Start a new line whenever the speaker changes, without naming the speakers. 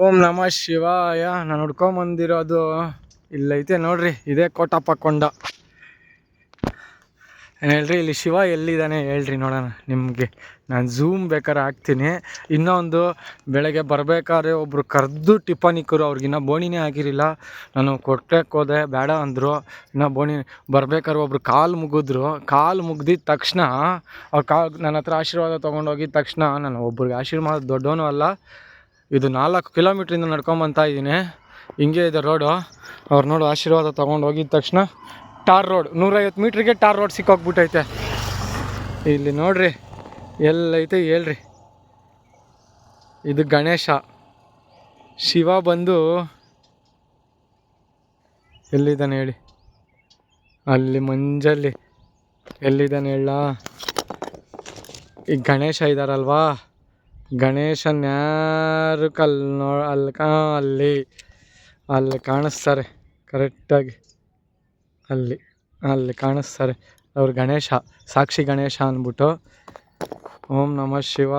ಓಂ ನಮಃ ಶಿವಾಯ. ನಾನು ಹುಡ್ಕೊಂಬಂದಿರೋದು ಇಲ್ಲೈತೆ ನೋಡ್ರಿ, ಇದೇ ಕೋಟಪ್ಪ ಕೊಂಡ. ಏನು ಹೇಳ್ರಿ, ಇಲ್ಲಿ ಶಿವ ಎಲ್ಲಿದ್ದಾನೆ ಹೇಳ್ರಿ ನೋಡೋಣ. ನಿಮಗೆ ನಾನು ಝೂಮ್ ಬೇಕಾದ್ರೆ ಹಾಕ್ತೀನಿ. ಇನ್ನೊಂದು, ಬೆಳಗ್ಗೆ ಬರಬೇಕಾದ್ರೆ ಒಬ್ಬರು ಕರೆದು ಟಿಫನಿಕ್ಕರು, ಅವ್ರಿಗಿನ್ನ ಬೋಣಿನೇ ಆಗಿರಲಿಲ್ಲ. ನಾನು ಕೊಟ್ಟಕ್ಕೆ ಹೋದೆ, ಬೇಡ ಅಂದರು. ಇನ್ನೂ ಬೋಣಿ ಬರ್ಬೇಕಾದ್ರೆ ಒಬ್ರು ಕಾಲು ಮುಗ್ದಿದ್ದ ತಕ್ಷಣ ಅವ್ರು ನನ್ನ ಹತ್ರ ಆಶೀರ್ವಾದ ತೊಗೊಂಡೋಗಿದ್ದ ತಕ್ಷಣ, ನಾನು ಒಬ್ರಿಗೆ ಆಶೀರ್ವಾದ ದೊಡ್ಡವನು ಅಲ್ಲ, ಇದು 4 ಕಿಲೋಮೀಟ್ರಿಂದ ನಡ್ಕೊಂಬಂತ ಇದ್ದೀನಿ. ಹಿಂಗೆ ಇದೆ ರೋಡು. ಅವ್ರು ನೋಡು ಆಶೀರ್ವಾದ ತೊಗೊಂಡು ಹೋಗಿದ್ದ ತಕ್ಷಣ ಟಾರ್ ರೋಡ್, 150 ಮೀಟ್ರಿಗೆ ಟಾರ್ ರೋಡ್ ಸಿಕ್ಕೋಗ್ಬಿಟ್ಟೈತೆ. ಇಲ್ಲಿ ನೋಡ್ರಿ ಎಲ್ಲೈತೆ ಹೇಳ್ರಿ. ಇದು ಗಣೇಶ. ಶಿವ ಬಂದು ಎಲ್ಲಿದ್ದಾನೆ ಹೇಳಿ, ಅಲ್ಲಿ ಮಂಜಲ್ಲಿ ಎಲ್ಲಿದ್ದಾನೆ ಹೇಳ. ಈಗ ಗಣೇಶ ಇದ್ದಾರಲ್ವಾ, ಗಣೇಶನ್ ಯಾರು ಅಲ್ಲಿ ಕಾಣಿಸ್ತಾರೆ ಕರೆಕ್ಟಾಗಿ. ಅಲ್ಲಿ ಕಾಣಿಸ್ತಾರೆ ಅವ್ರು ಗಣೇಶ, ಸಾಕ್ಷಿ ಗಣೇಶ ಅಂದ್ಬಿಟ್ಟು. ಓಂ ನಮಃ ಶಿವ.